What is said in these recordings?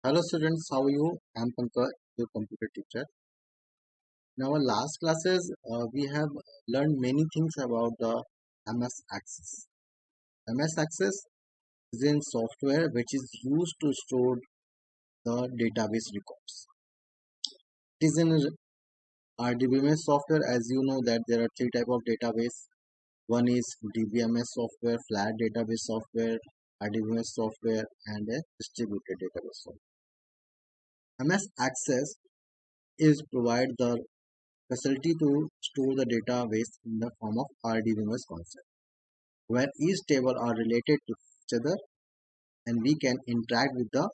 Hello students, how are you? I'm Pankaj, your computer teacher. In our last classes, we have learned many things about the MS Access. MS Access is a software which is used to store the database records. It is in RDBMS software. As you know that there are three type of database. One is DBMS software, flat database software, RDBMS software, and a distributed database software. MS Access is provide the facility to store the database in the form of RDBMS concept, where each table are related to each other and we can interact with the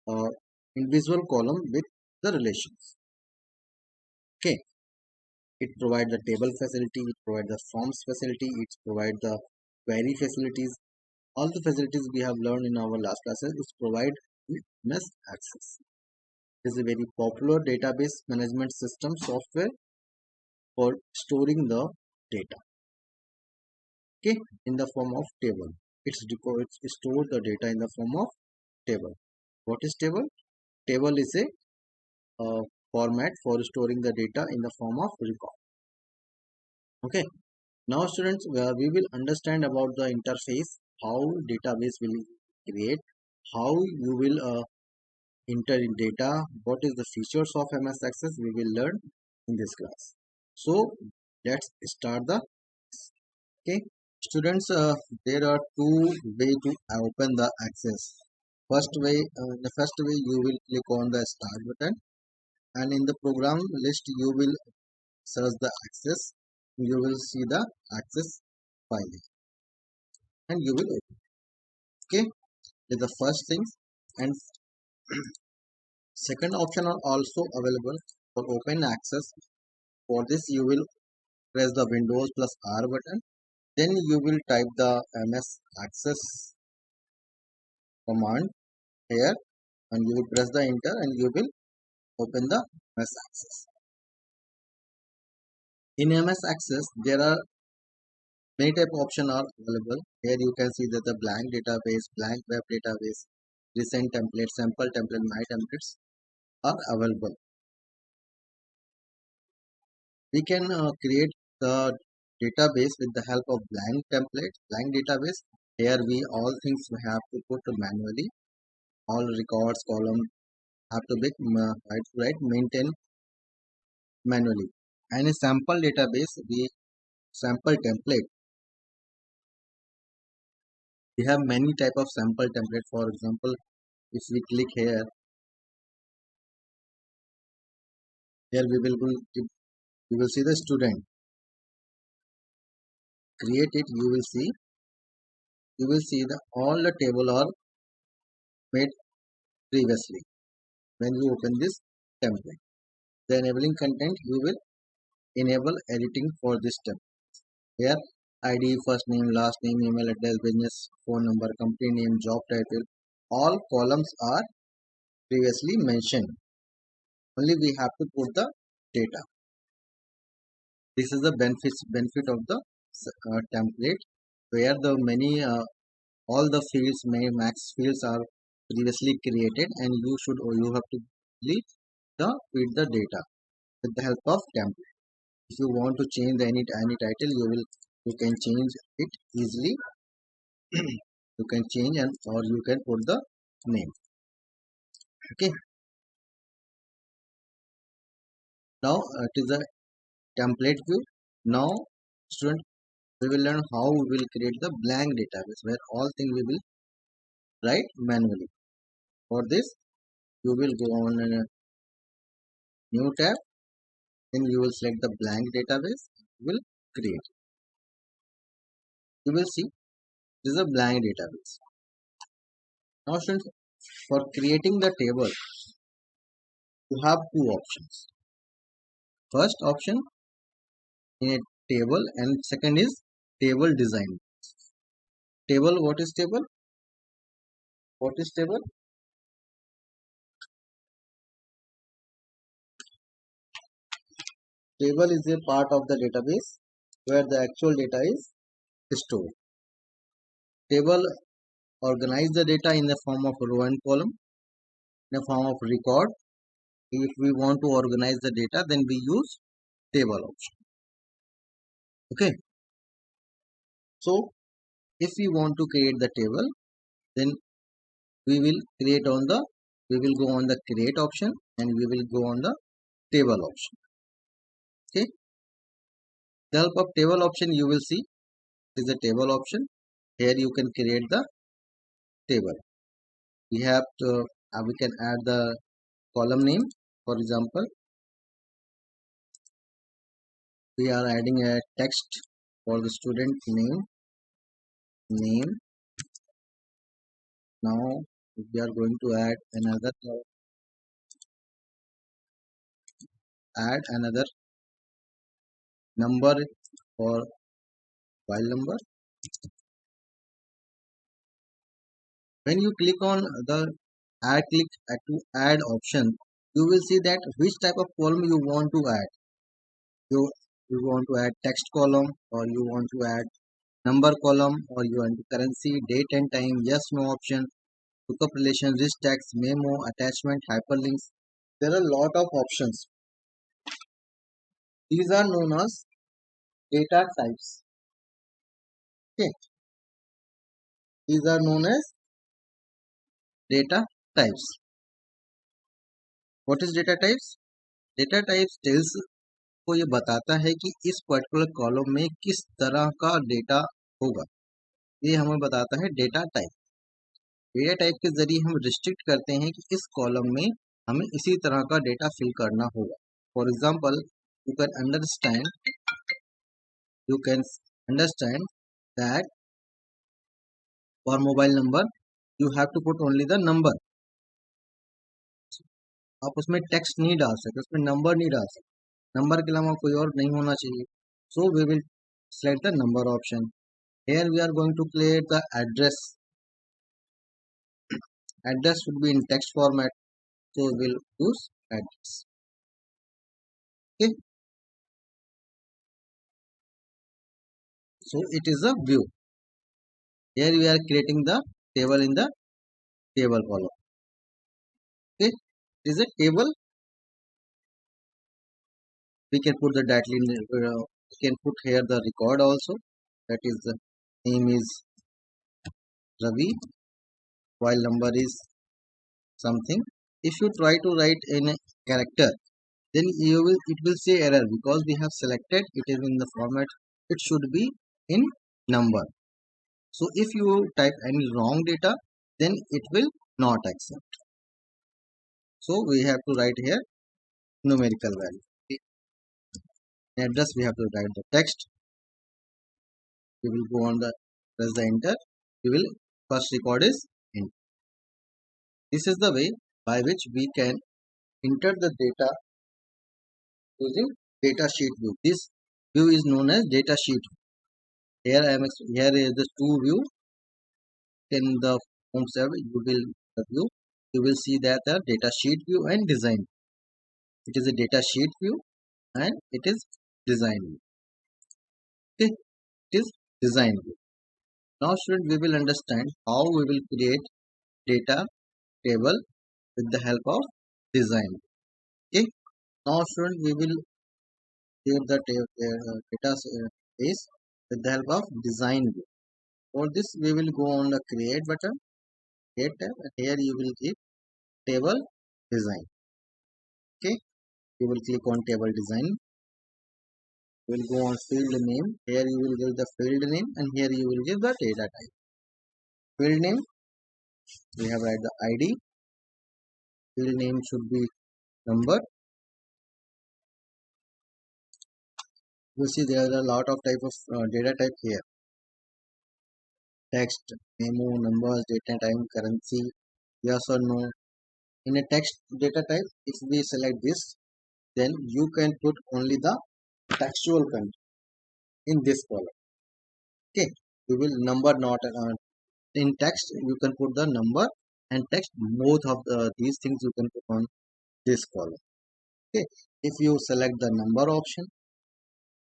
uh, individual column with the relations. Okay, it provides the table facility, it provides the forms facility, it provides the query facilities. All the facilities we have learned in our last classes is provide MS Access. It is a very popular database management system software for storing the data. Okay, in the form of table. It stores the data in the form of table. What is table? Table is a format for storing the data in the form of record. Okay, now students, we will understand about the interface, how database will create, how you will enter in data, what is the features of MS Access, we will learn in this class. So let's start the. Okay, students, there are two way to open the access. The first way you will click on the start button, and in the program list you will search the access. You will see the access file, and you will open. Okay, is the first things, and second option are also available for open access. For this, you will press the Windows plus R button. Then you will type the MS Access command here, and you will press the enter and you will open the MS Access. In MS Access there are many type of options are available. Here you can see that the blank database, blank web database, recent template, sample template, my templates are available. We can create the database with the help of blank template, blank database. Here we all things we have to put manually. All records column have to be maintain manually. And a sample database, we sample template. We have many type of sample template. For example, if we click here, we will see the student. Create it. You will see the all the table are made previously when you open this template. The enabling content you will enable editing for this step. Here ID, first name, last name, email address, business phone number, company name, job title. All columns are previously mentioned. Only we have to put the data. This is the benefit of the template, where the many all the fields, max fields are previously created, and you have to delete the feed the data with the help of template. If you want to change any title, you can change it easily. You can change and or you can put the name. Okay, now it is a template view. Now student, we will learn how we will create the blank database where all things we will write manually. For this, you will go on a new tab, then you will select the blank database. You will create. You will see this is a blank database. Now students, for creating the table you have two options. First option in a table, and second is table design. Table, what is table? What is table? Table is a part of the database where the actual data is stored. Table organize the data in the form of row and column. in a form of record. If we want to organize the data, then we use table option. Okay. So if we want to create the table, then we will go on the create option and we will go on the table option. Okay. The help of table option, you will see is the table option. Here you can create the table. We have to we can add the column name. For example, we are adding a text for the student name. Now we are going to add another number for file number. When you click on the click to add option, you will see that which type of column you want to add. You want to add text column, or you want to add number column, or you want currency, date and time, yes, no option, lookup relation, rich text, memo, attachment, hyperlinks. There are a lot of options. These are known as data types. Okay. These are known as data types. What is data types? Data types tells को ये बताता है कि इस particular column में किस तरह का डेटा होगा. ये हमें बताता है डेटा टाइप. डेटा टाइप के जरिए हम रिस्ट्रिक्ट करते हैं कि इस कॉलम में हमें इसी तरह का डेटा फिल करना होगा. For example, you can understand that for mobile number you have to put only the number. आप उसमें टेक्स्ट नहीं डाल सकते, उसमें नंबर नहीं डाल सकते. नंबर के अलावा कोई और नहीं होना चाहिए. So we will select the number option. Here we are going to create the address. Address should be in text format, so we will use address. Okay. So it is a view. Here we are creating the table in the table column. Okay. It is a table. We can put the data in. We can put here the record also. That is the name is Ravi, while number is something. If you try to write in a character, then it will say error, because we have selected it is in the format it should be in number. So if you type any wrong data, then it will not accept. So we have to write here numerical value. Okay. Address, we have to write the text. We will go on the press the enter. We will first record is enter. This is the way by which we can enter the data using data sheet view. This view is known as data sheet. Here is the two view. In the home server, you will see that the data sheet view and design. It is a data sheet view and it is design view. Okay, it is design view. Now student, we will understand how we will create data table with the help of design. Okay, now student, we will create the data base with the help of design view. For this, we will go on the create button, create tab, and here you will give table design. Okay, you will click on table design. You will go on field name. Here you will give the field name, and here you will give the data type. Field name, we have write the ID. Field name should be number. You see there are a lot of type of data type here. Text, memo, numbers, data time, currency, yes or no. In a text data type, if we select this, then you can put only the textual content in this column. Okay, you will number not in text. You can put the number and text, both of these things you can put on this column. Okay, if you select the number option,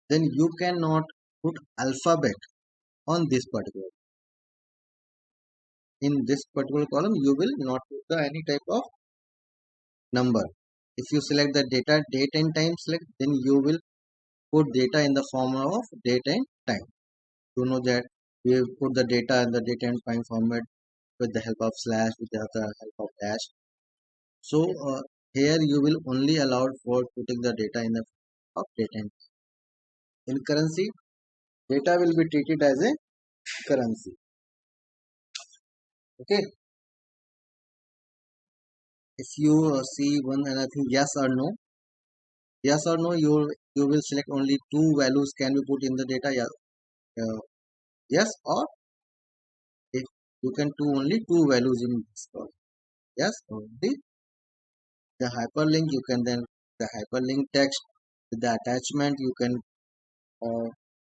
then you cannot put alphabet on this particular. In this particular column, you will not put any type of number. If you select the data date and time select, then you will put data in the form of date and time. You know that we put the data in the date and time format with the help of slash, with the other help of dash. So here you will only allowed for putting the data in the form of date and time. In currency, data will be treated as a currency. Okay. If you see one another thing, yes or no, yes or no, you will select only two values can be put in the data. Yeah, yes, or if you can do only two values in this column. Yes, only the hyperlink you can then the hyperlink text with the attachment you can uh,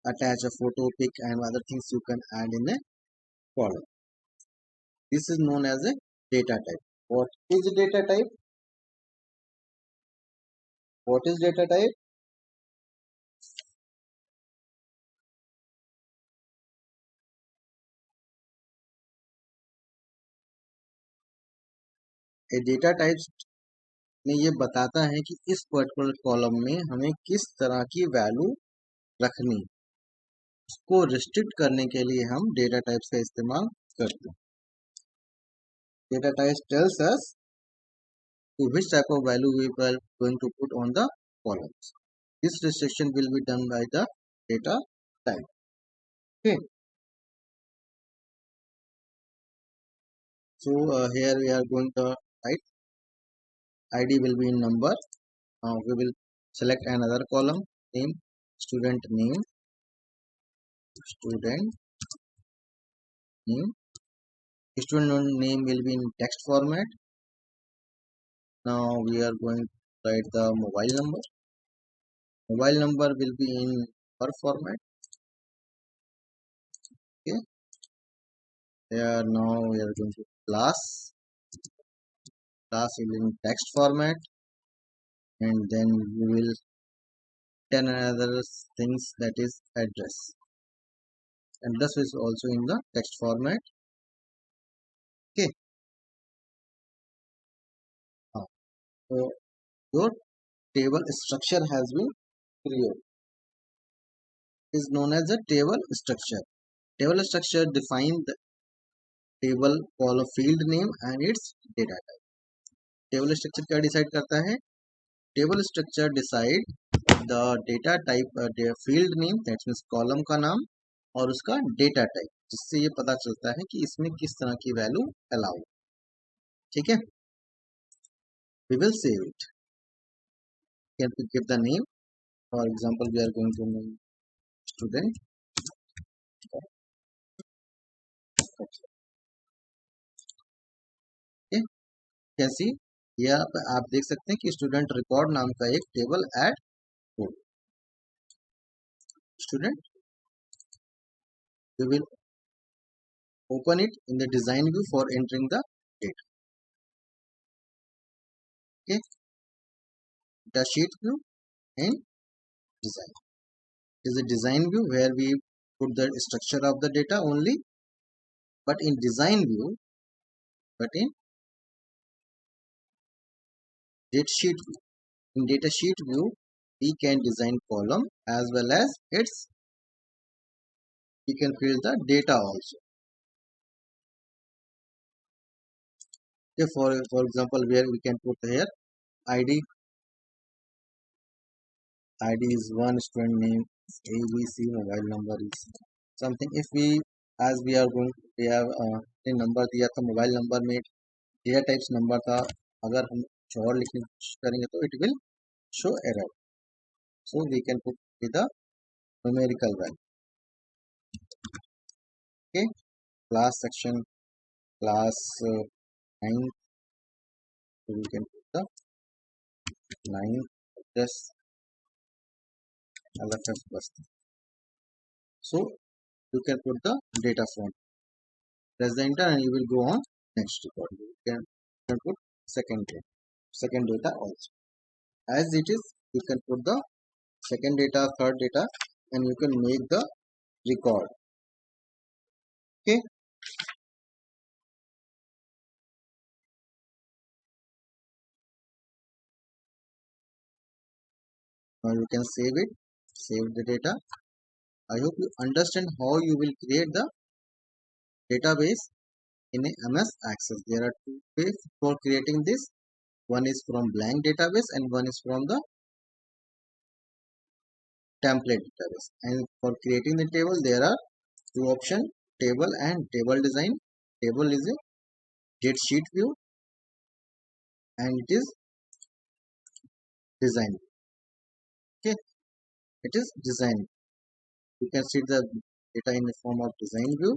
attach a photo, pic, and other things you can add in a column. This is known as a data type. What is data type? What is data type? A data type में ये बताता है कि इस particular column में हमें किस तरह की वैल्यू रखनी, उसको रिस्ट्रिक्ट करने के लिए हम डेटा टाइप्स का इस्तेमाल करते हैं. Data types tells us to which type of value we are going to put on the columns. This restriction will be done by the data type. Okay. So here we are going to write ID will be in number. Now we will select another column name, student name, student name. Student name will be in text format. Now we are going to write the mobile number. Mobile number will be in per format. Okay. Here now we are going to class. Class will be in text format, and then we will ten another things that is address. Address is also in the text format. Okay. So your table structure has been created. It is known as a table structure. Table structure defines the table column field name and its data type. Table structure क्या decide करता है? Table structure decide the data type, the field name, that means column का नाम और उसका data type, जिससे ये पता चलता है कि इसमें किस तरह की वैल्यू अलाउ. ठीक है. We will save it. You can give the name. For example, we are going to name student. Okay. कैसी या आप देख सकते हैं कि स्टूडेंट रिकॉर्ड नाम का एक टेबल ऐड हो. Student we will open it in the design view for entering the data. Okay, the sheet view and design is a design view where we put the structure of the data only, but in design view, but in data sheet view, in data sheet view we can design column as well as its we can fill the data also. Okay, for example, where we can put here id is one, student name abc, mobile number is something. If we as we are going we have a number दिया था, mobile number में data types number था, अगर हम कुछ और लिखने की कोशिश करेंगे तो it will show error. So we can put with the numerical value. Okay. Class section class 9, so we can put the 9 address LFS bus. So you can put the data font. Press the enter and you will go on next record. You can put second data also. As it is, you can put the second data, third data, and you can make the record. Okay. Now you can save the data. I hope you understand how you will create the database in a MS Access. There are two ways for creating this. One is from blank database and one is from the template database. And for creating the table, there are two options: table and table design. Table is a jet sheet view and it is design. Okay, it is design. You can see the data in the form of design view.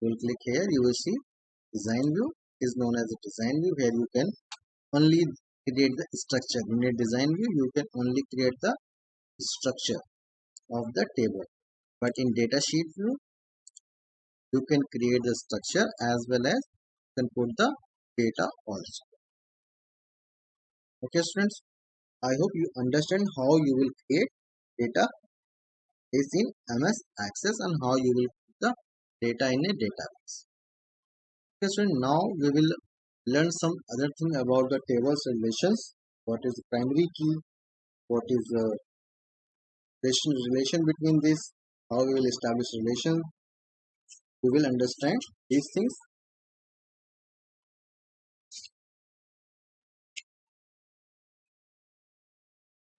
You will click here, you will see design view is known as a design view. Here you can only create the structure. In a design view, you can only create the structure of the table. But in data sheet view, you can create the structure as well as you can put the data also. Okay, students, I hope you understand how you will create data is in MS Access and how you will put the data in a database. Okay, so now we will learn some other thing about the tables relations. What is the primary key? What is the relation between this? How we will establish relation? We will understand these things.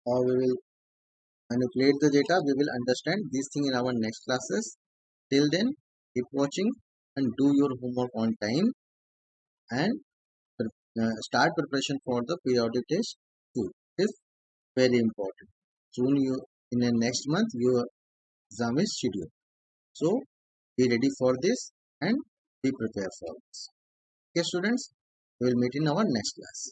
How we will manipulate the data. We will understand these things in our next classes. Till then, keep watching and do your homework on time and start preparation for the periodic test too. It is very important. Soon you in the next month your exam is scheduled. So be ready for this and be prepared for this. Okay, students, we will meet in our next class.